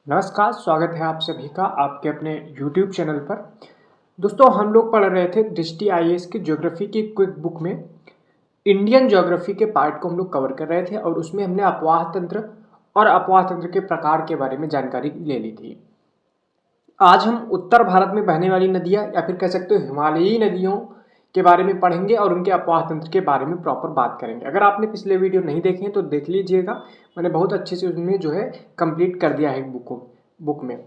नमस्कार, स्वागत है आप सभी का आपके अपने YouTube चैनल पर। दोस्तों, हम लोग पढ़ रहे थे दृष्टि आईएएस की ज्योग्राफी की क्विक बुक में इंडियन ज्योग्राफी के पार्ट को हम लोग कवर कर रहे थे और उसमें हमने अपवाह तंत्र और अपवाह तंत्र के प्रकार के बारे में जानकारी ले ली थी। आज हम उत्तर भारत में बहने वाली नदियाँ या फिर कह सकते हो हिमालयी नदियों के बारे में पढ़ेंगे और उनके अपवाह तंत्र के बारे में प्रॉपर बात करेंगे। अगर आपने पिछले वीडियो नहीं देखे हैं तो देख लीजिएगा, मैंने बहुत अच्छे से उसमें जो है कंप्लीट कर दिया है बुक में।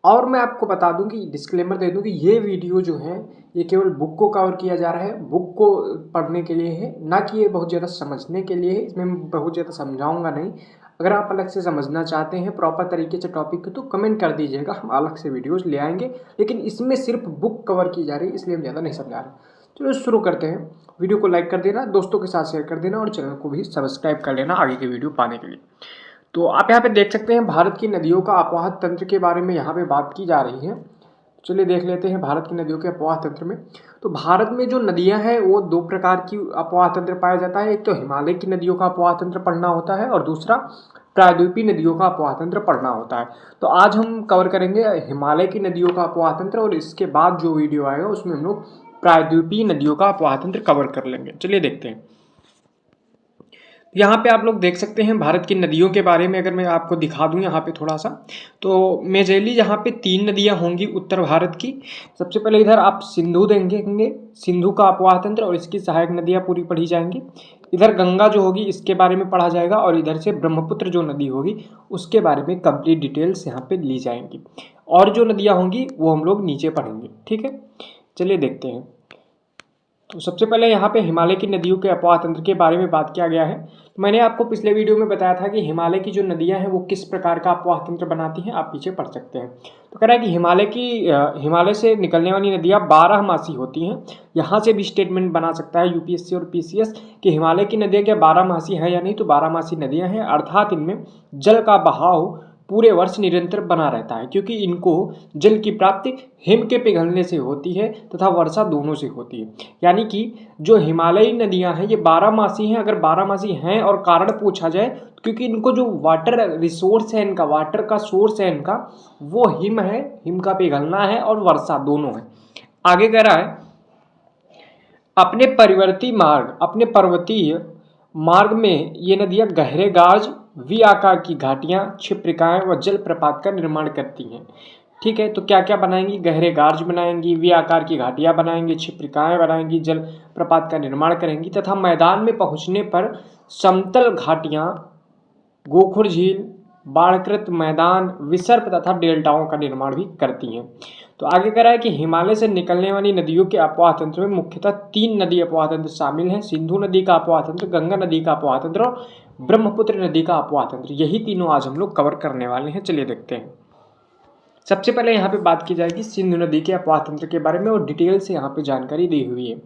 और मैं आपको बता दूं कि डिस्क्लेमर दे दूं कि ये वीडियो जो है ये केवल बुक को कवर किया जा रहा है, बुक को पढ़ने के लिए है, ना कि ये बहुत ज़्यादा समझने के लिए है। इसमें मैं बहुत ज़्यादा समझाऊंगा नहीं। अगर आप अलग से समझना चाहते हैं प्रॉपर तरीके से टॉपिक को तो कमेंट कर दीजिएगा, हम अलग से वीडियोज़ ले आएंगे। लेकिन इसमें सिर्फ बुक कवर की जा रही है, इसलिए हम ज़्यादा नहीं समझा रहे। चलो शुरू करते हैं। वीडियो को लाइक कर देना, दोस्तों के साथ शेयर कर देना और चैनल को भी सब्सक्राइब कर लेना आगे के वीडियो पाने के लिए। तो आप यहाँ पे देख सकते हैं भारत की नदियों का अपवाह तंत्र के बारे में यहाँ पे बात की जा रही है। चलिए देख लेते हैं भारत की नदियों के अपवाह तंत्र में। तो भारत में जो नदियाँ हैं वो दो प्रकार की अपवाह तंत्र पाया जाता है। एक तो हिमालय की नदियों का अपवाह तंत्र पढ़ना होता है और दूसरा प्रायद्वीपीय नदियों का अपवाह तंत्र पढ़ना होता है। तो आज हम कवर करेंगे हिमालय की नदियों का अपवाह तंत्र और इसके बाद जो वीडियो आएगा उसमें हम लोग प्रायद्वीपीय नदियों का अपवाह तंत्र कवर कर लेंगे। चलिए देखते हैं। यहाँ पे आप लोग देख सकते हैं भारत की नदियों के बारे में अगर मैं आपको दिखा दूँ यहाँ पे थोड़ा सा, तो मेजरली यहाँ पे 3 नदियाँ होंगी उत्तर भारत की। सबसे पहले इधर आप सिंधु देखेंगे, सिंधु का अपवाह तंत्र और इसकी सहायक नदियाँ पूरी पढ़ी जाएंगी। इधर गंगा जो होगी इसके बारे में पढ़ा जाएगा और इधर से ब्रह्मपुत्र जो नदी होगी उसके बारे में कंप्लीट डिटेल्स यहाँ पे ली जाएंगी। और जो नदियाँ होंगी वो हम लोग नीचे पढ़ेंगे, ठीक है। चलिए देखते हैं। तो सबसे पहले यहाँ पे हिमालय की नदियों के अपवाह तंत्र के बारे में बात किया गया है। तो मैंने आपको पिछले वीडियो में बताया था कि हिमालय की जो नदियाँ हैं वो किस प्रकार का अपवाह तंत्र बनाती हैं, आप पीछे पढ़ सकते हैं। तो कह रहा है कि हिमालय से निकलने वाली नदियाँ 12मासी होती हैं। यहाँ से भी स्टेटमेंट बना सकता है यूपीएससी और पीसीएस कि हिमालय की नदियाँ क्या 12मासी हैं या नहीं। तो 12मासी नदियाँ हैं, अर्थात इनमें जल का बहाव पूरे वर्ष निरंतर बना रहता है, क्योंकि इनको जल की प्राप्ति हिम के पिघलने से होती है तथा वर्षा दोनों से होती है। यानी कि जो हिमालयी नदियां हैं ये 12मासी हैं। अगर 12मासी हैं और कारण पूछा जाए, क्योंकि इनको जो वाटर रिसोर्स है, इनका वाटर का सोर्स है इनका, वो हिम है, हिम का पिघलना है और वर्षा दोनों है। आगे कह रहा है अपने पर्वतीय मार्ग में ये नदियां गहरे गाज, वी आकार की घाटियां, क्षिप्रिकाएं व जलप्रपात का निर्माण करती हैं। ठीक है, तो क्या क्या बनाएंगी? गहरे गार्ज बनाएंगी, वी आकार की घाटियां बनाएंगी, क्षिप्रिकाएं बनाएंगी, जल प्रपात का निर्माण करेंगी तथा मैदान में पहुंचने पर समतल घाटियां, गोखुर झील, बाढ़कृत मैदान, विसर्प तथा डेल्टाओं का निर्माण भी करती हैं। तो आगे कह रहा है कि हिमालय से निकलने वाली नदियों के अपवाह तंत्र में मुख्यतः 3 नदी अपवाह तंत्र शामिल हैं। सिंधु नदी का अपवाह तंत्र, गंगा नदी का अपवाह तंत्र और ब्रह्मपुत्र नदी का अपवाह तंत्र। यही तीनों आज हम लोग कवर करने वाले हैं। चलिए देखते हैं। सबसे पहले यहाँ पे बात की जाएगी सिंधु नदी के अपवाह तंत्र के बारे में और डिटेल से यहाँ पे जानकारी दी हुई है,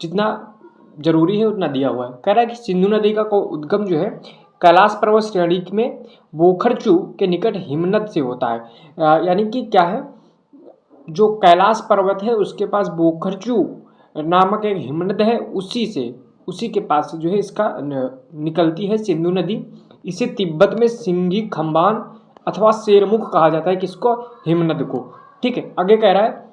जितना जरूरी है उतना दिया हुआ है। कह रहा है कि सिंधु नदी का उद्गम जो है कैलाश पर्वत श्रेणी में बोखरचू के निकट हिमनद से होता है। यानी कि क्या है, जो कैलाश पर्वत है उसके पास बोखरचू नामक एक हिमनद है, उसी के पास जो है इसका निकलती है सिंधु नदी। इसे तिब्बत में सिंघी खम्बान अथवा शेरमुख कहा जाता है, किसको? हिमनद को। ठीक है, आगे कह रहा है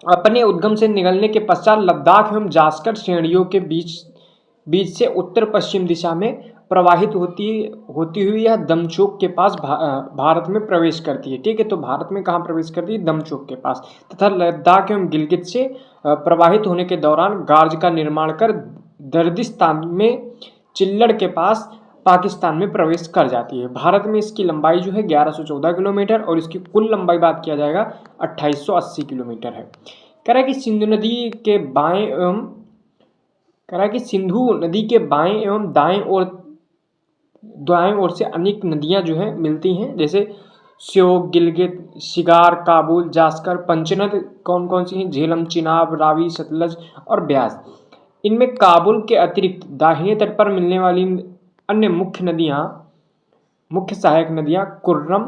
अपने उद्गम से निकलने के पश्चात लद्दाख एवं जास्कर श्रेणियों के बीच से उत्तर पश्चिम दिशा में प्रवाहित होती हुई यह दमचोक के पास भारत में प्रवेश करती है। ठीक है, तो भारत में कहाँ प्रवेश करती है? दमचोक के पास। तथा लद्दाख एवं गिलगित से प्रवाहित होने के दौरान गार्ज का निर्माण कर दर्दिस्तान में चिल्लड़ के पास पाकिस्तान में प्रवेश कर जाती है। भारत में इसकी लंबाई जो है 1114 किलोमीटर और इसकी कुल लंबाई बात किया जाएगा 2880 किलोमीटर है। कह रहा है कि सिंधु नदी के बाएं एवं दाएं ओर से अनेक नदियां जो है मिलती हैं, जैसे श्योक, गिलगित, शिगार, काबुल, जास्कर। पंचनद कौन कौन सी हैं? झेलम, चिनाब, रावी, सतलज और ब्यास। इनमें काबुल के अतिरिक्त दाहिने तट पर मिलने वाली अन्य मुख्य सहायक नदियां कुर्रम,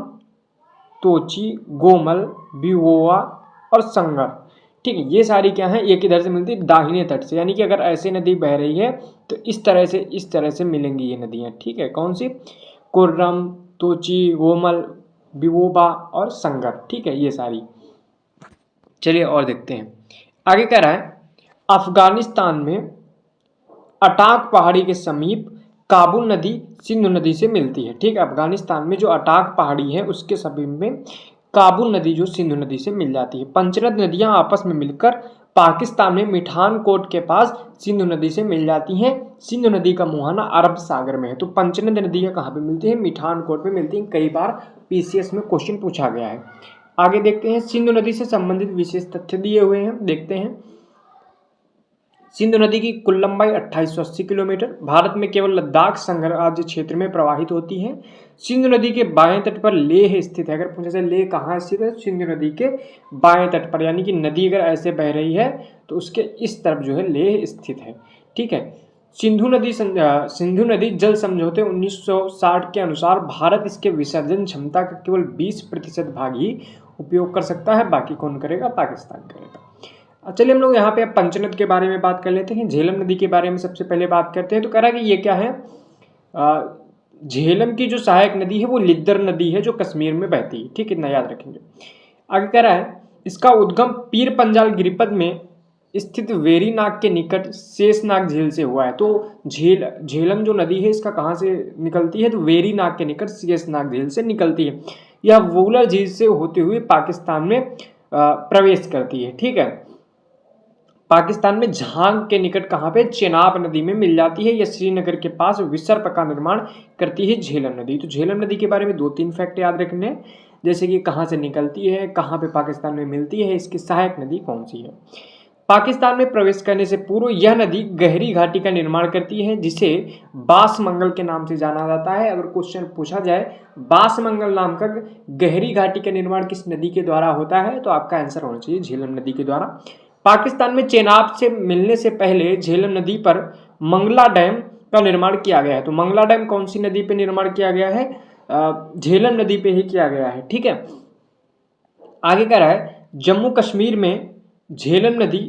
तोची, गोमल, बिगोवा और संगर। ठीक है, ये सारी क्या है? एक इधर से मिलती है दाहिने तट से, यानी कि अगर ऐसे नदी बह रही है तो इस तरह से मिलेंगी ये नदियां। ठीक है, कौन सी? कुर्रम, तोची, गोमल, विवोबा और संगर, ठीक है, ये सारी। चलिए और देखते हैं आगे कह रहा है अफगानिस्तान में अटाक पहाड़ी के समीप काबुल नदी सिंधु नदी से मिलती है, ठीक है। अफगानिस्तान में जो अटाक पहाड़ी है उसके समीप में काबुल नदी जो सिंधु नदी से मिल जाती है। पंचनद नदियां आपस में मिलकर पाकिस्तान में मिठान कोट के पास सिंधु नदी से मिल जाती हैं। सिंधु नदी का मुहाना अरब सागर में है। तो पंचनद नदियां कहाँ पे मिलती है? मिठान कोट में मिलती हैं। कई बार पीसीएस में क्वेश्चन पूछा गया है। आगे देखते हैं सिंधु नदी से संबंधित विशेष तथ्य दिए हुए हैं, देखते हैं। सिंधु नदी की कुल लंबाई 2880 किलोमीटर, भारत में केवल लद्दाख संघराज्य क्षेत्र में प्रवाहित होती है। सिंधु नदी के बाएं तट पर लेह स्थित है। अगर पूछा जाए लेह कहाँ स्थित है? सिंधु नदी के बाएं तट पर, यानी कि नदी अगर ऐसे बह रही है तो उसके इस तरफ जो है लेह स्थित है, ठीक है। सिंधु नदी जल समझौते 1960 के अनुसार भारत इसके विसर्जन क्षमता का केवल 20% भाग ही उपयोग कर सकता है, बाकी कौन करेगा? पाकिस्तान करेगा। चलिए हम लोग यहाँ पे पंचनद के बारे में बात कर लेते हैं। झेलम नदी के बारे में सबसे पहले बात करते हैं। तो कह रहा है कि ये क्या है? झेलम की जो सहायक नदी है वो लिद्दर नदी है जो कश्मीर में बहती है, ठीक है, इतना याद रखेंगे। आगे कह रहा है इसका उद्गम पीर पंजाल गिरिपद में स्थित वेरीनाग के निकट शेषनाग झील से हुआ है। तो झेलम जो नदी है इसका कहाँ से निकलती है? तो वेरीनाग के निकट शेषनाग झील से निकलती है। यह वुलर झील से होते हुए पाकिस्तान में प्रवेश करती है, ठीक है। पाकिस्तान में झांग के निकट कहाँ पे? चेनाब नदी में मिल जाती है। यह श्रीनगर के पास विसर्प का निर्माण करती है झेलम नदी। तो झेलम नदी के बारे में 2-3 फैक्ट याद रखने, जैसे कि कहाँ से निकलती है, कहाँ पे पाकिस्तान में मिलती है, इसकी सहायक नदी कौन सी है। पाकिस्तान में प्रवेश करने से पूर्व यह नदी गहरी घाटी का निर्माण करती है जिसे बासमंगल के नाम से जाना जाता है। अगर क्वेश्चन पूछा जाए बासमंगल नाम का गहरी घाटी का निर्माण किस नदी के द्वारा होता है, तो आपका आंसर होना चाहिए झेलम नदी के द्वारा। पाकिस्तान में चेनाब से मिलने से पहले झेलम नदी पर मंगला डैम का निर्माण किया गया है। तो मंगला डैम कौन सी नदी पे निर्माण किया गया है? झेलम नदी पे ही किया गया है, ठीक है। आगे कह रहा है जम्मू कश्मीर में झेलम नदी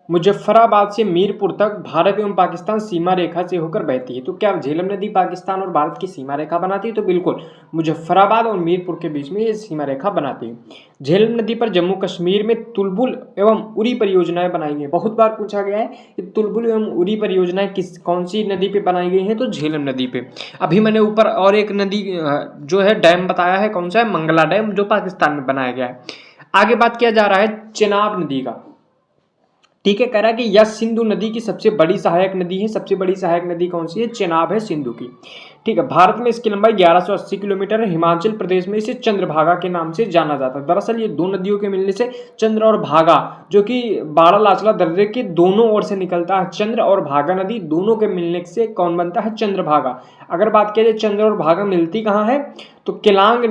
मुजफ्फराबाद से मीरपुर तक भारत एवं पाकिस्तान सीमा रेखा से होकर बहती है। तो क्या झेलम नदी पाकिस्तान और भारत की सीमा रेखा बनाती है? तो बिल्कुल, मुजफ्फराबाद और मीरपुर के बीच में ये सीमा रेखा बनाती है। झेलम नदी पर जम्मू कश्मीर में तुलबुल एवं उरी परियोजनाएं बनाई गई। बहुत बार पूछा गया है कि तुलबुल एवं उरी परियोजनाएं कौन सी नदी पे बनाई गई है? तो झेलम नदी पे। अभी मैंने ऊपर और एक नदी जो है डैम बताया है, कौन सा है? मंगला डैम, जो पाकिस्तान में बनाया गया है। आगे बात किया जा रहा है चेनाब नदी का, ठीक है। कह रहा है कि यह सिंधु नदी की सबसे बड़ी सहायक नदी है। सबसे बड़ी सहायक नदी कौन सी है? चेनाब है, सिंधु की, ठीक है। भारत में इसकी लंबाई 1180 किलोमीटर है। हिमाचल प्रदेश में इसे चंद्रभागा के नाम से जाना जाता है। दरअसल ये दो नदियों के मिलने से चंद्र और भागा, जो कि बारालाचला दर्रे के दोनों ओर से निकलता है, चंद्र और भागा नदी दोनों के मिलने से कौन बनता है? चंद्रभागा। अगर बात किया जाए चंद्र और भागा मिलती कहाँ है, तो केलांग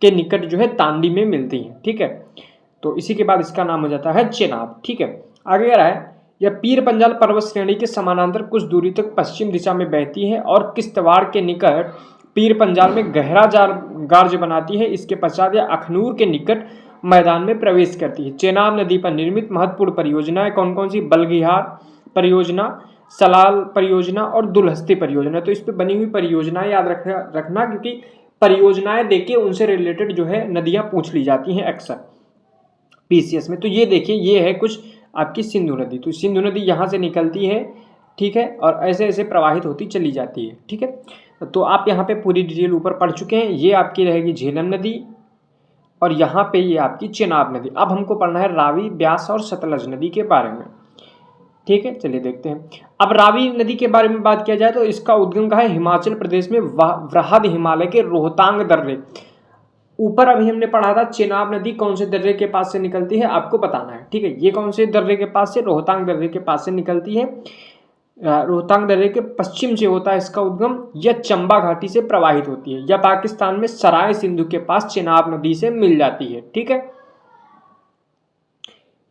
के निकट जो है तांडी में मिलती है, ठीक है। तो इसी के बाद इसका नाम हो जाता है चेनाब, ठीक है। आगे कह रहा है यह पीर पंजाल पर्वत श्रेणी के समानांतर कुछ दूरी तक पश्चिम दिशा में बहती है और किश्तवाड़ के निकट पीर पंजाल में गहरा गार्ज बनाती है। इसके पश्चात यह अखनूर के निकट मैदान में प्रवेश करती है। चेनाब नदी पर निर्मित महत्वपूर्ण परियोजनाएं कौन कौन सी? बलगिहार परियोजना, सलाल परियोजना और दुलहस्ती परियोजना। तो इस पर बनी हुई परियोजनाएं याद रखना क्योंकि परियोजनाएं देके उनसे रिलेटेड जो है नदियां पूछ ली जाती हैं अक्सर पीसीएस में। तो ये देखिए, ये है कुछ आपकी सिंधु नदी। तो सिंधु नदी यहाँ से निकलती है, ठीक है, और ऐसे ऐसे प्रवाहित होती चली जाती है, ठीक है। तो आप यहाँ पे पूरी डिटेल ऊपर पढ़ चुके हैं। ये आपकी रहेगी झेलम नदी और यहाँ पे ये आपकी चेनाब नदी। अब हमको पढ़ना है रावी, ब्यास और सतलज नदी के बारे में, ठीक है। चलिए देखते हैं। अब रावी नदी के बारे में बात किया जाए तो इसका उद्गम कहाँ है? हिमाचल प्रदेश में वृहद हिमालय के रोहतांग दर्रे। ऊपर अभी हमने पढ़ा था चेनाब नदी कौन से दर्रे के पास से निकलती है, आपको बताना है, ठीक है। ये कौन से दर्रे के पास से? रोहतांग दर्रे के पास से निकलती है। रोहतांग दर्रे के पश्चिम से होता है इसका उद्गम। यह चंबा घाटी से प्रवाहित होती है। यह पाकिस्तान में सराय सिंधु के पास चेनाब नदी से मिल जाती है, ठीक है।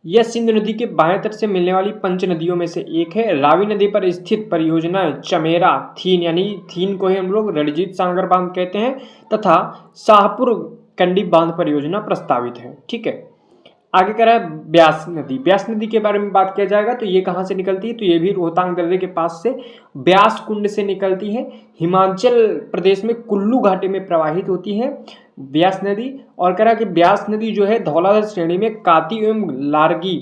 यह सिंधु नदी के बाएं तट से मिलने वाली पंच नदियों में से एक है। रावी नदी पर स्थित परियोजनाएं चमेरा, थीन, यानी थीन को ही हम लोग रणजीत सागर बांध कहते हैं, तथा शाहपुर कंडी बांध परियोजना प्रस्तावित है, ठीक है। आगे कह रहा है ब्यास नदी। ब्यास नदी के बारे में बात किया जाएगा तो ये कहाँ से निकलती है, तो ये भी रोहतांग दर्रे के पास से ब्यास कुंड से निकलती है। हिमाचल प्रदेश में कुल्लू घाटी में प्रवाहित होती है ब्यास नदी। और कह रहा है कि ब्यास नदी जो है धौलाधार श्रेणी में काती एवं लारगी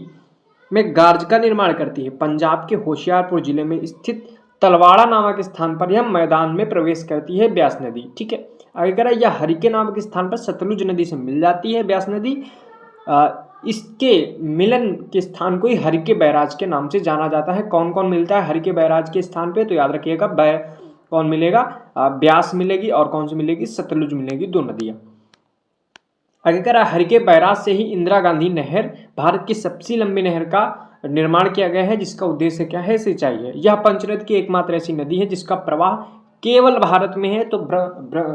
में गार्ज का निर्माण करती है। पंजाब के होशियारपुर जिले में स्थित तलवाड़ा नामक स्थान पर यह मैदान में प्रवेश करती है ब्यास नदी। ठीक है, आगे कह रहा है यह हरिके नामक स्थान पर सतलुज नदी से मिल जाती है ब्यास नदी। इसके मिलन के स्थान को ही हरिके बैराज के नाम से जाना जाता है। कौन कौन मिलता है हरिके बैराज के स्थान पे, तो याद रखिएगा कौन मिलेगा, ब्यास मिलेगी और कौन सी मिलेगी, सतलुज मिलेगी, दो नदियां। आगे कह रहा है हरिके बैराज से ही इंदिरा गांधी नहर भारत की सबसे लंबी नहर का निर्माण किया गया है, जिसका उद्देश्य क्या है, सिंचाई है। यह पंचनद की एकमात्र ऐसी नदी है जिसका प्रवाह केवल भारत में है। तो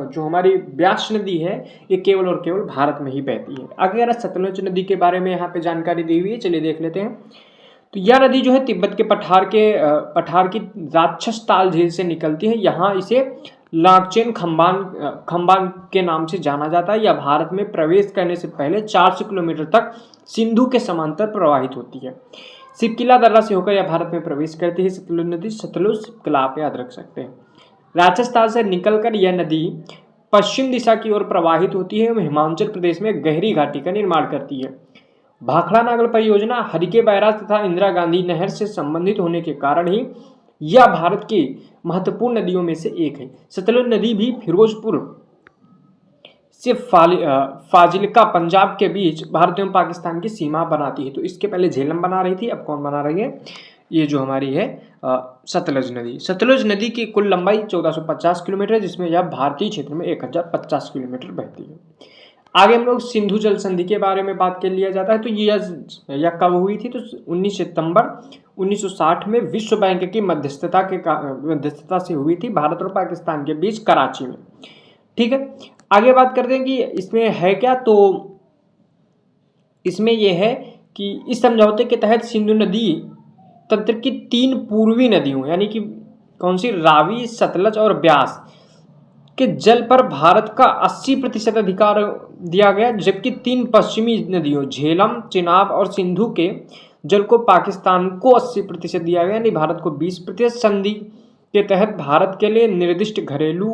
जो हमारी ब्यास नदी है ये केवल और केवल भारत में ही बहती है। आगे अगर सतलुज नदी के बारे में यहाँ पे जानकारी दी हुई है, चलिए देख लेते हैं। तो यह नदी जो है तिब्बत के पठार की राक्षस ताल झील से निकलती है। यहाँ इसे लाकचेन खम्बान के नाम से जाना जाता है। यह भारत में प्रवेश करने से पहले 400 किलोमीटर तक सिंधु के समांतर प्रवाहित होती है। सिपकिला दर्रा से होकर यह भारत में प्रवेश करती है। सतलुज नदी सतलुज सिपकिला आप याद रख सकते हैं। राजस्थान से निकलकर यह नदी पश्चिम दिशा की ओर प्रवाहित होती है एवं हिमाचल प्रदेश में गहरी घाटी का निर्माण करती है। भाखड़ा नागल परियोजना हरिके बैराज तथा इंदिरा गांधी नहर से संबंधित होने के कारण ही यह भारत की महत्वपूर्ण नदियों में से एक है। सतलुज नदी भी फिरोजपुर से फाजिल्का पंजाब के बीच भारत एवं पाकिस्तान की सीमा बनाती है। तो इसके पहले झेलम बना रही थी, अब कौन बना रही है, ये जो हमारी है सतलुज नदी। सतलुज नदी की कुल लंबाई 1450 किलोमीटर, जिसमें यह भारतीय क्षेत्र में 1050 किलोमीटर बहती है। आगे हम लोग सिंधु जल संधि के बारे में बात कर लिया जाता है। तो यह कब हुई थी, तो 19 सितंबर 1960 में विश्व बैंक की मध्यस्थता से हुई थी भारत और पाकिस्तान के बीच कराची में। ठीक है, आगे बात करते हैं कि इसमें है क्या, तो इसमें यह है कि इस समझौते के तहत सिंधु नदी तंत्र की 3 पूर्वी नदियों यानी कि कौन सी, रावी, सतलज और ब्यास के जल पर भारत का 80% अधिकार दिया गया, जबकि 3 पश्चिमी नदियों झेलम, चिनाब और सिंधु के जल को पाकिस्तान को 80% दिया गया, यानी भारत को 20%। संधि के तहत भारत के लिए निर्दिष्ट घरेलू,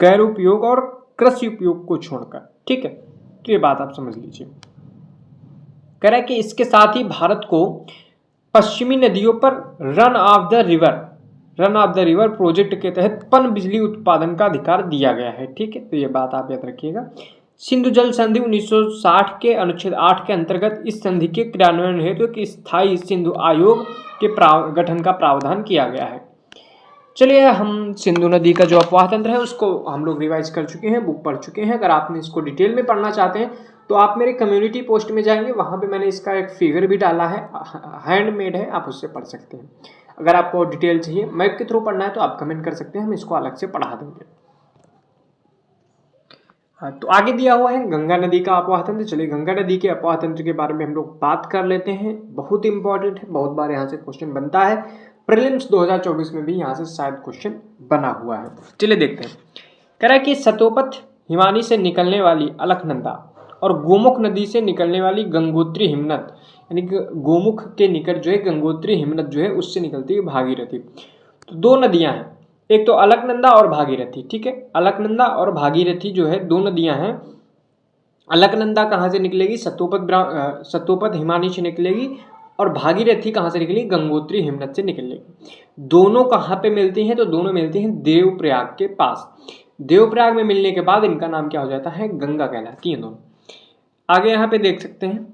गैर उपयोग और कृषि उपयोग को छोड़कर। ठीक है, तो ये बात आप समझ लीजिए। कह रहा है कि इसके साथ ही भारत को पश्चिमी नदियों पर run of the river project के तहत पन बिजली उत्पादन का अधिकार दिया गया है। ठीक है, तो ये बात आप याद रखिएगा। सिंधु जल संधि 1960 के अनुच्छेद 8 के अंतर्गत इस संधि के क्रियान्वयन हेतु एक स्थायी सिंधु आयोग के गठन का प्रावधान किया गया है। चलिए, हम सिंधु नदी का जो अपवाह तंत्र है उसको हम लोग रिवाइज कर चुके हैं, बुक पढ़ चुके हैं। अगर आपने इसको डिटेल में पढ़ना चाहते हैं तो आप मेरे कम्युनिटी पोस्ट में जाएंगे, वहाँ पे मैंने इसका एक फिगर भी डाला है, हैंडमेड है, आप उससे पढ़ सकते हैं। अगर आपको डिटेल चाहिए, मैप के थ्रू पढ़ना है तो आप कमेंट कर सकते हैं, हम इसको अलग से पढ़ा देंगे। तो आगे दिया हुआ है गंगा नदी का अपवाह तंत्र। चलिए, गंगा नदी के अपवाह तंत्र के बारे में हम लोग बात कर लेते हैं। बहुत इंपॉर्टेंट है, बहुत बार यहाँ से क्वेश्चन बनता है। प्रीलिम्स 2024 में भी यहाँ से शायद क्वेश्चन बना हुआ है। चलिए देखते हैं। कह रहा है कि सतोपथ हिमानी से निकलने वाली अलकनंदा और गोमुख नदी से निकलने वाली गंगोत्री हिमनद, यानी कि गोमुख के निकट जो है गंगोत्री हिमनद जो है उससे निकलती है भागीरथी। तो 2 नदियां हैं, एक तो अलकनंदा और भागीरथी। ठीक है, अलकनंदा और भागीरथी जो है 2 नदियां हैं। अलकनंदा कहाँ से निकलेगी, सतोपथ हिमानी से निकलेगी, और भागीरथी कहाँ से निकलेगी, गंगोत्री हिमनद से निकलेगी। दोनों कहाँ पे मिलती हैं, तो दोनों मिलती हैं देवप्रयाग के पास। देवप्रयाग में मिलने के बाद इनका नाम क्या हो जाता है, गंगा कहलाती है दोनों। आगे यहाँ पे देख सकते हैं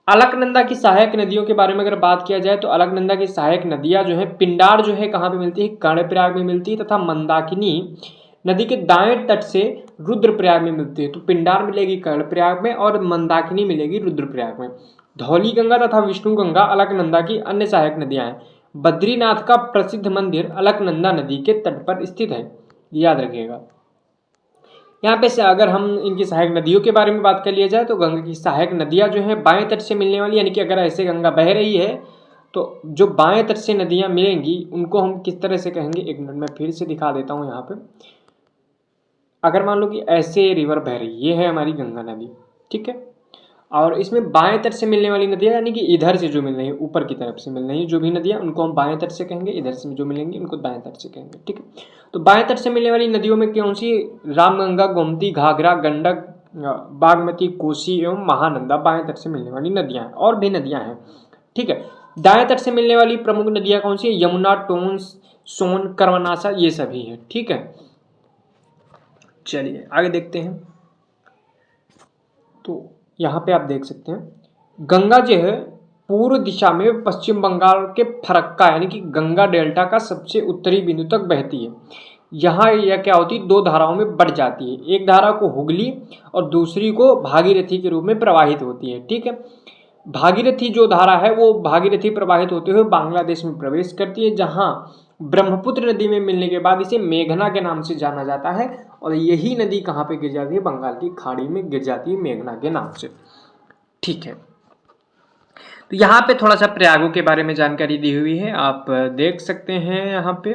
अलकनंदा की सहायक नदियों के बारे में अगर बात किया जाए तो अलकनंदा की सहायक नदियां जो है, पिंडार जो है कहाँ पे मिलती है, कर्णप्रयाग में मिलती है, तथा मंदाकिनी नदी के दाएं तट से रुद्रप्रयाग में मिलती है। तो पिंडार मिलेगी कर्णप्रयाग में और मंदाकिनी मिलेगी रुद्रप्रयाग में। धौली गंगा तथा विष्णु गंगा अलकनंदा की अन्य सहायक नदियां हैं। बद्रीनाथ का प्रसिद्ध मंदिर अलकनंदा नदी के तट पर स्थित है, याद रखिएगा। यहाँ पे से अगर हम इनकी सहायक नदियों के बारे में बात कर लिया जाए तो गंगा की सहायक नदियाँ जो है बाएं तट से मिलने वाली, यानी कि अगर ऐसे गंगा बह रही है तो जो बाएं तट से नदियाँ मिलेंगी उनको हम किस तरह से कहेंगे, एक मिनट में फिर से दिखा देता हूँ। यहाँ पे अगर मान लो कि ऐसे रिवर बह रही, ये है हमारी गंगा नदी। ठीक है, और इसमें बाएं तट से मिलने वाली नदियाँ यानी कि इधर से जो मिल रही है, ऊपर की तरफ से मिल रही है जो भी नदियाँ, उनको हम बाएं तट से कहेंगे, इधर से जो मिलेंगी उनको दाएं तट से कहेंगे। ठीक है, तो बाएं तट से मिलने वाली नदियों में कौन सी? रामगंगा, गोमती, घाघरा, गंडक, बागमती, कोसी एवं महानंदा बाएं तट से मिलने वाली नदियाँ हैं। और भी नदियाँ हैं। ठीक है, दाएं तट से मिलने वाली प्रमुख नदियाँ कौन सी है? यमुना, टोंस, सोन, कर्मनाशा, ये सभी है। ठीक है, चलिए आगे देखते हैं। तो यहाँ पे आप देख सकते हैं गंगा जो है पूर्व दिशा में पश्चिम बंगाल के फरक्का यानी कि गंगा डेल्टा का सबसे उत्तरी बिंदु तक बहती है। यहाँ यह क्या होती है? दो धाराओं में बढ़ जाती है, एक धारा को हुगली और दूसरी को भागीरथी के रूप में प्रवाहित होती है। ठीक है, भागीरथी जो धारा है वो भागीरथी प्रवाहित होते हुए बांग्लादेश में प्रवेश करती है, जहाँ ब्रह्मपुत्र नदी में मिलने के बाद इसे मेघना के नाम से जाना जाता है। और यही नदी कहाँ पे गिर जाती है? बंगाल की खाड़ी में गिर जाती है मेघना के नाम से। ठीक है, तो यहाँ पे थोड़ा सा प्रयागों के बारे में जानकारी दी हुई है, आप देख सकते हैं यहाँ पे।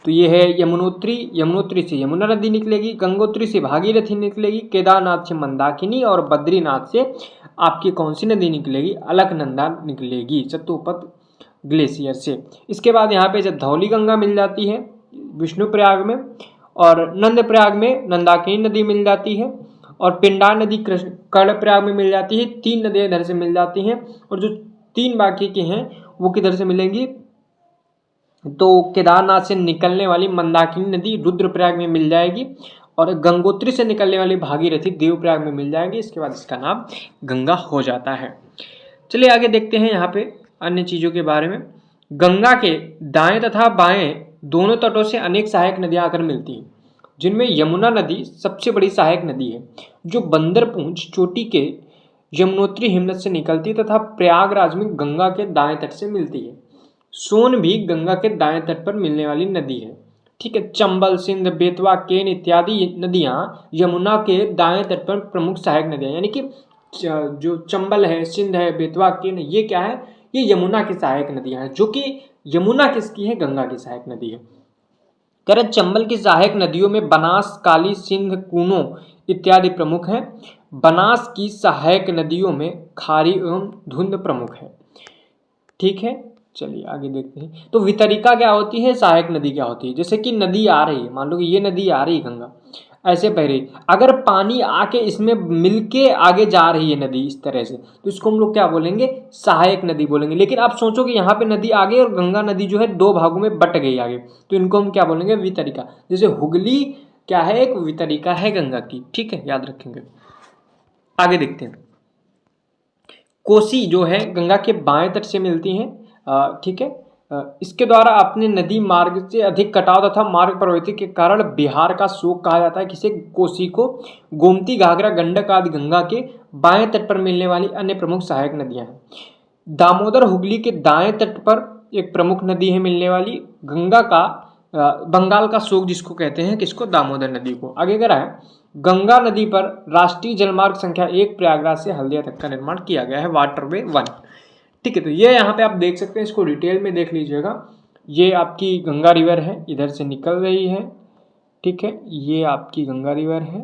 तो ये है यमुनोत्री, यमुनोत्री से यमुना नदी निकलेगी, गंगोत्री से भागीरथी निकलेगी, केदारनाथ से मंदाकिनी और बद्रीनाथ से आपकी कौन सी नदी निकलेगी? अलकनंदा निकलेगी चतुपथ ग्लेशियर से। इसके बाद यहाँ पे धौली गंगा मिल जाती है विष्णुप्रयाग में, और नंदप्रयाग में नंदाकिनी नदी मिल जाती है, और पिंडार नदी कर्णप्रयाग में मिल जाती है। 3 नदियाँ इधर से मिल जाती हैं, और जो 3 बाकी की हैं वो किधर से मिलेंगी? तो केदारनाथ से निकलने वाली मंदाकिनी नदी रुद्रप्रयाग में मिल जाएगी, और गंगोत्री से निकलने वाली भागीरथी देवप्रयाग में मिल जाएगी। इसके बाद इसका नाम गंगा हो जाता है। चलिए आगे देखते हैं यहाँ पे अन्य चीज़ों के बारे में। गंगा के दाएं तथा बाएं दोनों तटों से अनेक सहायक नदियां आकर मिलती हैं, जिनमें यमुना नदी सबसे बड़ी सहायक नदी है, जो बंदरपूंछ चोटी के यमुनोत्री हिमनद से निकलती है तथा प्रयागराज में गंगा के दाएं तट से मिलती है। सोन भी गंगा के दाएं तट पर मिलने वाली नदी है। ठीक है, चंबल, सिंध, बेतवा, केन इत्यादि नदियां यमुना के दाएं तट पर प्रमुख सहायक नदियां, यानी कि जो चंबल है, सिंध है, बेतवा, केन, ये क्या है? ये यमुना की सहायक नदियां हैं, जो कि यमुना किसकी है? गंगा की सहायक नदी है। कह रहे चंबल की सहायक नदियों में बनास, काली, सिंध, कूनो इत्यादि प्रमुख हैं। बनास की सहायक नदियों में खारी एवं धुंध प्रमुख है। ठीक है, चलिए आगे देखते हैं। तो वितरिका क्या होती है? सहायक नदी क्या होती है? जैसे कि नदी आ रही है, मान लो कि ये नदी आ रही है गंगा, ऐसे बह रही, अगर पानी आके इसमें मिलके आगे जा रही है नदी इस तरह से, तो इसको हम लोग क्या बोलेंगे? सहायक नदी बोलेंगे। लेकिन आप सोचो कि यहाँ पे नदी आ गई और गंगा नदी जो है 2 भागों में बट गई आगे, तो इनको हम क्या बोलेंगे? वितरिका। जैसे हुगली क्या है? एक वितरिका है गंगा की। ठीक है, याद रखेंगे। आगे देखते हैं। कोसी जो है गंगा के बाएं तट से मिलती हैं। ठीक है, इसके द्वारा अपने नदी मार्ग से अधिक कटाव तथा मार्ग प्रवृत्ति के कारण बिहार का शोक कहा जाता है। किसे? कोसी को। गोमती, घाघरा, गंडक आदि गंगा के बाएं तट पर मिलने वाली अन्य प्रमुख सहायक नदियां हैं। दामोदर हुगली के दाएं तट पर एक प्रमुख नदी है मिलने वाली। गंगा का बंगाल का शोक जिसको कहते हैं, किसको? दामोदर नदी को। आगे करा है, गंगा नदी पर राष्ट्रीय जलमार्ग संख्या 1 प्रयागराज से हल्दिया तक का निर्माण किया गया है, वाटरवे 1। ठीक है, तो ये यहाँ पे आप देख सकते हैं, इसको डिटेल में देख लीजिएगा। ये आपकी गंगा रिवर है, इधर से निकल रही है। ठीक है, ये आपकी गंगा रिवर है,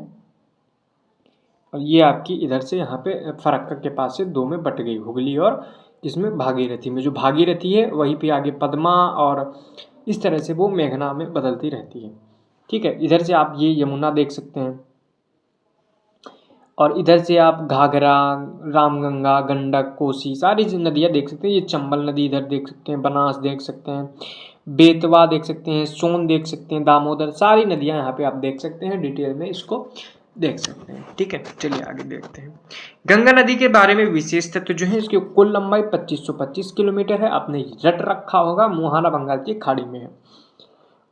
और ये आपकी इधर से यहाँ पे फरक्का के पास से 2 में बट गई, हुगली और इसमें भागीरथी में। जो भागीरथी है वहीं पे आगे पद्मा, और इस तरह से वो मेघना में बदलती रहती है। ठीक है, इधर से आप ये यमुना देख सकते हैं, और इधर से आप घाघरा, रामगंगा, गंडक, कोसी सारी नदियाँ देख सकते हैं। ये चंबल नदी इधर देख सकते हैं, बनास देख सकते हैं, बेतवा देख सकते हैं, सोन देख सकते हैं, दामोदर, सारी नदियाँ यहाँ पे आप देख सकते हैं, डिटेल में इसको देख सकते हैं। ठीक है, चलिए आगे देखते हैं। गंगा नदी के बारे में विशेष तथ्य जो है, इसकी कुल लंबाई 2525 किलोमीटर है। आपने रट रखा होगा, मुहाना बंगाल की खाड़ी में है।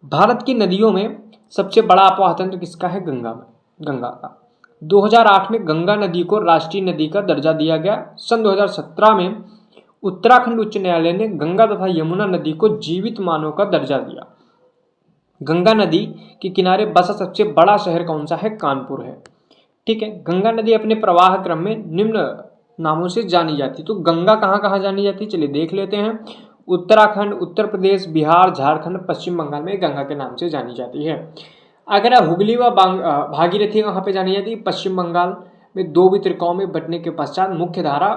भारत की नदियों में सबसे बड़ा अफवाह तंत्र किसका है? गंगा का। 2008 में गंगा नदी को राष्ट्रीय नदी का दर्जा दिया गया। सन 2017 में उत्तराखंड उच्च न्यायालय ने गंगा तथा यमुना नदी को जीवित मानव का दर्जा दिया। गंगा नदी के किनारे बसा सबसे बड़ा शहर कौन सा है? कानपुर है। ठीक है, गंगा नदी अपने प्रवाह क्रम में निम्न नामों से जानी जाती है। तो गंगा कहाँ कहाँ जानी जाती है? चलिए देख लेते हैं। उत्तराखंड, उत्तर प्रदेश, बिहार, झारखंड, पश्चिम बंगाल में गंगा के नाम से जानी जाती है। अगर हुगली व भागीरथी कहाँ पे जानी जाती है? पश्चिम बंगाल, में दो वितरकों में बंटने के पश्चात मुख्य धारा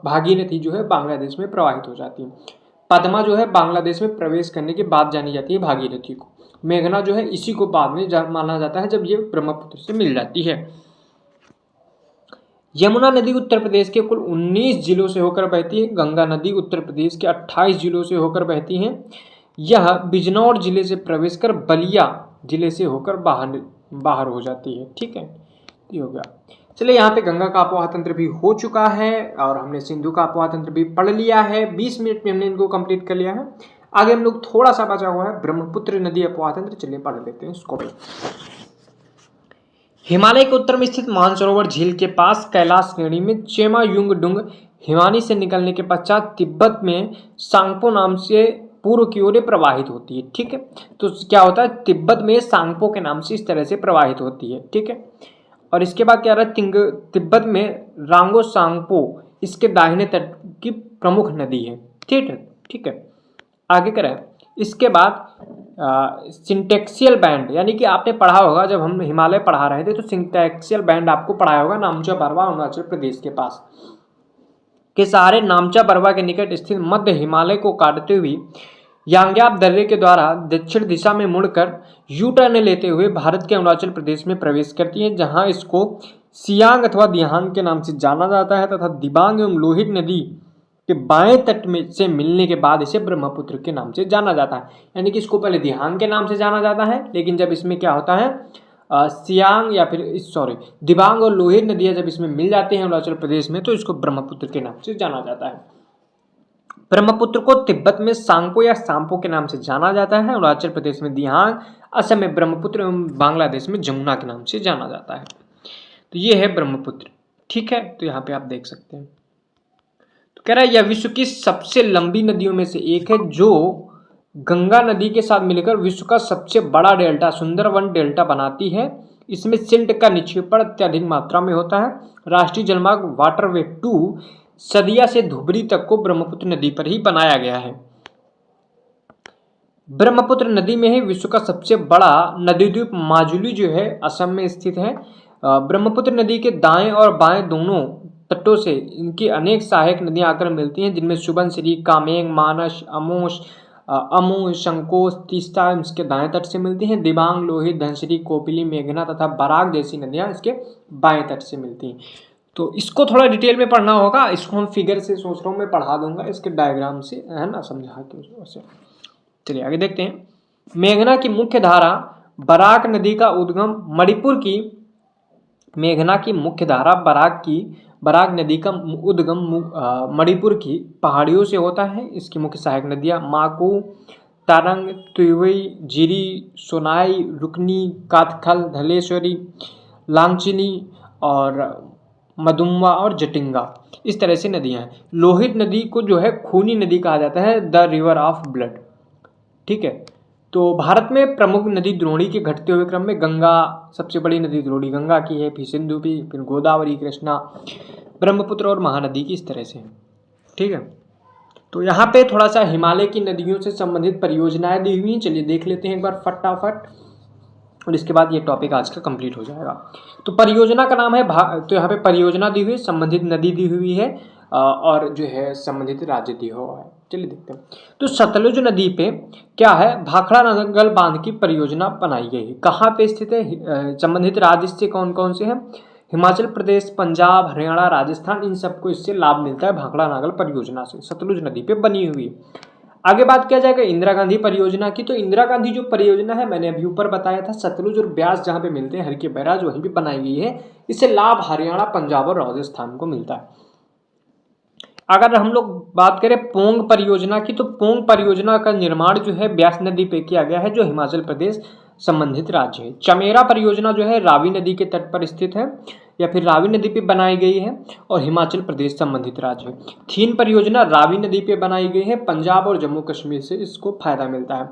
भागीरथी जो है बांग्लादेश में प्रवाहित हो जाती है। पद्मा जो है बांग्लादेश में प्रवेश करने के बाद जानी जाती है भागीरथी को। मेघना जो है इसी को बाद में माना जाता है जब ये ब्रह्मपुत्र से मिल जाती है। यमुना नदी उत्तर प्रदेश के कुल 19 जिलों से होकर बहती है। गंगा नदी उत्तर प्रदेश के 28 जिलों से होकर बहती है। यह बिजनौर जिले से प्रवेश कर बलिया जिले से होकर बाहर हो जाती है। ठीक है, ये हो गया। चलिए, यहाँ पे गंगा का अपोहा तंत्र भी हो चुका है और हमने सिंधु का अपोहा तंत्र भी पढ़ लिया है। 20 मिनट में हमने इनको कंप्लीट कर लिया है। आगे हम लोग थोड़ा सा बचा हुआ है ब्रह्मपुत्र नदी अपोहा तंत्र, चलिए पढ़ लेते हैं इसको भी। हिमालय के उत्तर में स्थित मानसरोवर झील के पास कैलाश श्रेणी में चेमायुंगडुंग हिमानी से निकलने के पश्चात तिब्बत में सांगपो नाम से पूर्व की ओर प्रवाहित होती है। ठीक है, तो क्या होता है, तिब्बत में सांगपो के नाम से इस तरह से प्रवाहित होती है। ठीक है, और इसके बाद क्या रहा, तिब्बत में रांगो सांगपो इसके दाहिने तट की प्रमुख नदी है। ठीक है, आगे करें। इसके बाद सिंटेक्सियल बैंड, यानी कि आपने पढ़ा होगा जब हम हिमालय पढ़ा रहे थे तो सिंटेक्सियल बैंड आपको पढ़ाया होगा नामचा बरवा अरुणाचल प्रदेश के पास के सहारे नामचा बरवा के निकट स्थित मध्य हिमालय को काटते हुए यांग्याप दर्रे के द्वारा दक्षिण दिशा में मुड़कर यू टर्न लेते हुए भारत के अरुणाचल प्रदेश में प्रवेश करती है, जहां इसको सियांग अथवा दिहांग के नाम से जाना जाता है तथा दिबांग एवं लोहित नदी के बाएं तट में से मिलने के बाद इसे ब्रह्मपुत्र के नाम से जाना जाता है। यानी कि इसको पहले दिहांग के नाम से जाना जाता है, लेकिन जब इसमें क्या होता है, सियांग या फिर दिबांग और लोहित नदियां जब इसमें मिल जाती हैं अरुणाचल प्रदेश में तो इसको ब्रह्मपुत्र के नाम से जाना जाता है। ब्रह्मपुत्र को तिब्बत में सांगपो या सांपो के नाम से जाना जाता है, अरुणाचल प्रदेश में दिहांग, असम में ब्रह्मपुत्र एवं बांग्लादेश में जमुना के नाम से जाना जाता है। तो ये है ब्रह्मपुत्र। ठीक है, तो यहाँ पे आप देख सकते हैं। तो कह रहा है यह विश्व की सबसे लंबी नदियों में से एक है, जो गंगा नदी के साथ मिलकर विश्व का सबसे बड़ा डेल्टा सुंदरवन डेल्टा बनाती है। इसमें सिल्ट का निक्षेपण अत्यधिक मात्रा में होता है। राष्ट्रीय जलमार्ग वाटरवे 2 सदिया से धुबरी तक को ब्रह्मपुत्र नदी पर ही बनाया गया है। ब्रह्मपुत्र नदी में ही विश्व का सबसे बड़ा नदी द्वीप माजुली जो है असम में स्थित है। ब्रह्मपुत्र नदी के दाएं और बाएं दोनों तटों से इनकी अनेक सहायक नदियां आकर मिलती हैं, जिनमें सुबनसिरी, कामेंग, मानस, अमो, शंकोस, तीस्ता इसके दाएं तट से मिलती हैं। दिबांग, लोहित, धनसिरी, कोपिली, मेघना तथा बराक जैसी नदियां इसके बाएं तट से मिलती हैं। तो इसको थोड़ा डिटेल में पढ़ना होगा, इसको हम फिगर से सोच रहा हूँ मैं पढ़ा दूंगा, इसके डायग्राम से, है ना, समझा के उससे। चलिए आगे देखते हैं। मेघना की मुख्य धारा बराक नदी का उद्गम मेघना की मुख्य धारा बराक नदी का उद्गम मणिपुर की पहाड़ियों से होता है। इसकी मुख्य सहायक नदियां माकू, तारंग, तुवई, जिरी, सोनाई, रुकनी, कातखल, धलेश्वरी, लांगचिनी और मदुम्वा और जटिंगा, इस तरह से नदियां हैं। लोहित नदी को जो है खूनी नदी कहा जाता है, द रिवर ऑफ ब्लड। ठीक है, तो भारत में प्रमुख नदी द्रोणी के घटते हुए क्रम में गंगा सबसे बड़ी नदी द्रोणी गंगा की है, फिर सिंधु की, फिर गोदावरी, कृष्णा, ब्रह्मपुत्र और महानदी की, इस तरह से। ठीक है, तो यहाँ पे थोड़ा सा हिमालय की नदियों से संबंधित परियोजनाएं दी हुई हैं, चलिए देख लेते हैं एक बार फटाफट, और इसके बाद ये टॉपिक आज का कंप्लीट हो जाएगा। तो परियोजना का नाम है तो यहाँ पे परियोजना दी हुई, संबंधित नदी दी हुई है और जो है संबंधित राज्य दिया हुआ है। चलिए देखते हैं। तो सतलुज नदी पे क्या है, भाखड़ा नंगल बांध की परियोजना बनाई गई है। कहाँ पे स्थित है, संबंधित राज्य से कौन कौन से हैं, हिमाचल प्रदेश, पंजाब, हरियाणा, राजस्थान, इन सबको इससे लाभ मिलता है भाखड़ा नागल परियोजना से, सतलुज नदी पे बनी हुई है। आगे बात किया जाएगा इंदिरा गांधी परियोजना की। तो इंदिरा गांधी जो परियोजना है मैंने अभी ऊपर बताया था, सतलुज और ब्यास जहाँ पे मिलते हैं, हर के बैराज वहीं पे बनाई गई है। इससे लाभ हरियाणा, पंजाब और राजस्थान को मिलता है। अगर हम लोग बात करें पोंग परियोजना की, तो पोंग परियोजना का निर्माण जो है ब्यास नदी पे किया गया है, जो हिमाचल प्रदेश संबंधित राज्य है। चमेरा परियोजना जो है रावी नदी के तट पर स्थित है या फिर रावी नदी पे बनाई गई है और हिमाचल प्रदेश संबंधित राज्य है। थीन परियोजना रावी नदी पे बनाई गई है, पंजाब और जम्मू कश्मीर से इसको फायदा मिलता है।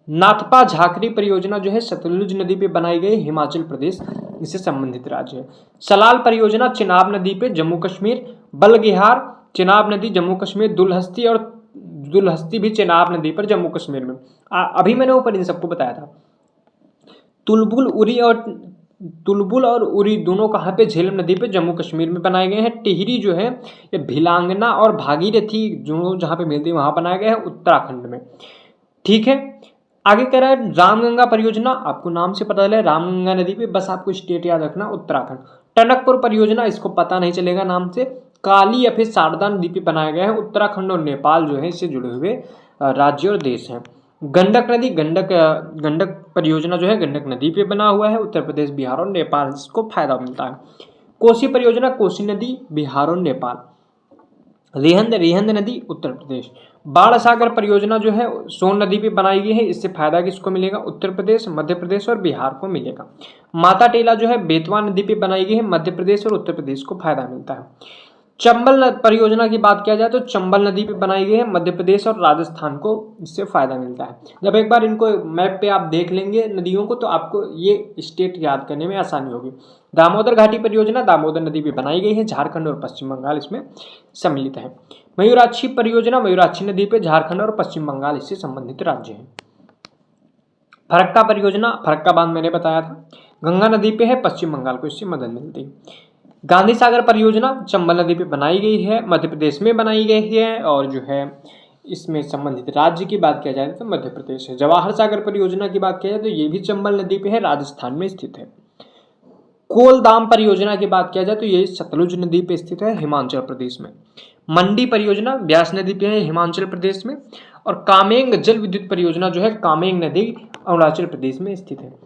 नाथपा झाकरी परियोजना जो है सतलुज नदी पे बनाई गई, हिमाचल प्रदेश इससे संबंधित राज्य है। सलाल परियोजना चिनाब नदी पे जम्मू कश्मीर, बलगिहार चिनाब नदी जम्मू कश्मीर, दुलहस्ती भी चिनाब नदी पर जम्मू कश्मीर में। अभी मैंने ऊपर इन सबको बताया था। तुलबुल उरी और तुलबुल और उरी दोनों कहाँ पे, झेलम नदी पे जम्मू कश्मीर में बनाए गए हैं। टिहरी जो है ये भिलांगना और भागीरथी जो जहाँ पे मिलती है वहाँ बनाया गया है उत्तराखंड में। ठीक है, आगे कह रहा है रामगंगा परियोजना, आपको नाम से पता चला है रामगंगा नदी पे, बस आपको स्टेट याद रखना उत्तराखंड। टनकपुर परियोजना, इसको पता नहीं चलेगा नाम से, काली या फिर शारदा नदी पे बनाया गया है। उत्तराखंड और नेपाल जो है इससे जुड़े हुए राज्य और देश हैं। गंडक नदी, गंडक परियोजना जो है गंडक नदी पे बना हुआ है। उत्तर प्रदेश, बिहार और नेपाल इसको फायदा मिलता है। कोसी परियोजना, कोसी नदी, बिहार और नेपाल। रिहंद नदी, उत्तर प्रदेश। बाण सागर परियोजना जो है सोन नदी पे बनाई गई है, इससे फायदा किसको मिलेगा, उत्तर प्रदेश, मध्य प्रदेश और बिहार को मिलेगा। माता टेला जो है बेतवा नदी पे बनाई गई है, मध्य प्रदेश और उत्तर प्रदेश को फायदा मिलता है। चंबल परियोजना की बात किया जाए तो चंबल नदी पे बनाई गई है, मध्य प्रदेश और राजस्थान को इससे फायदा मिलता है। जब एक बार इनको मैप पे आप देख लेंगे नदियों को तो आपको ये स्टेट याद करने में आसानी होगी। दामोदर घाटी परियोजना दामोदर नदी पे बनाई गई है, झारखंड और पश्चिम बंगाल इसमें सम्मिलित है। मयूराक्षी परियोजना मयूराक्षी नदी पे झारखंड और पश्चिम बंगाल इससे संबंधित राज्य हैं। फरक्का परियोजना, फरक्का बांध मैंने बताया था, गंगा नदी पे है, पश्चिम बंगाल को इससे मदद मिलती है। गांधी सागर परियोजना चंबल नदी पे बनाई गई है, मध्य प्रदेश में बनाई गई है और जो है इसमें संबंधित राज्य की बात किया जाए तो मध्य प्रदेश है। जवाहर सागर परियोजना की बात किया जाए तो ये भी चंबल नदी पे है, राजस्थान में स्थित है। कोलदाम परियोजना की बात किया जाए तो ये सतलुज नदी पे स्थित है, हिमाचल प्रदेश में। मंडी परियोजना ब्यास नदी पे है, हिमाचल प्रदेश में। और कामेंग जल विद्युत परियोजना जो है कामेंग नदी अरुणाचल प्रदेश में स्थित है।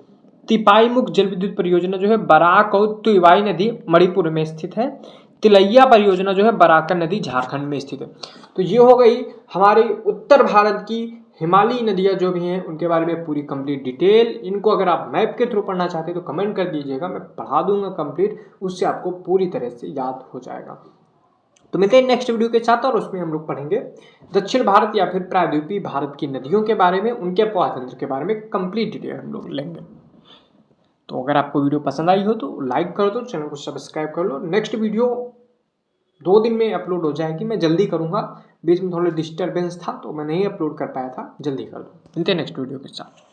तिपाईमुख जल विद्युत परियोजना जो है बराक और तुइवाई नदी मणिपुर में स्थित है। तिलैया परियोजना जो है बराकर नदी झारखंड में स्थित है। तो ये हो गई हमारी उत्तर भारत की हिमालयी नदियां जो भी हैं उनके बारे में पूरी कंप्लीट डिटेल। इनको अगर आप मैप के थ्रू पढ़ना चाहते हैं तो कमेंट कर दीजिएगा, मैं पढ़ा दूंगा कंप्लीट, उससे आपको पूरी तरह से याद हो जाएगा। तो मिलते हैं नेक्स्ट वीडियो के साथ और उसमें हम लोग पढ़ेंगे दक्षिण भारत या फिर प्रायद्वीपीय भारत की नदियों के बारे में, उनके अपवाह तंत्र के बारे में कंप्लीट डिटेल हम लोग लेंगे। तो अगर आपको वीडियो पसंद आई हो तो लाइक कर दो, चैनल को सब्सक्राइब कर लो। नेक्स्ट वीडियो 2 दिन में अपलोड हो जाएगी, मैं जल्दी करूंगा, बीच में थोड़ा डिस्टर्बेंस था तो मैं नहीं अपलोड कर पाया था, जल्दी कर दो। मिलते हैं नेक्स्ट वीडियो के साथ।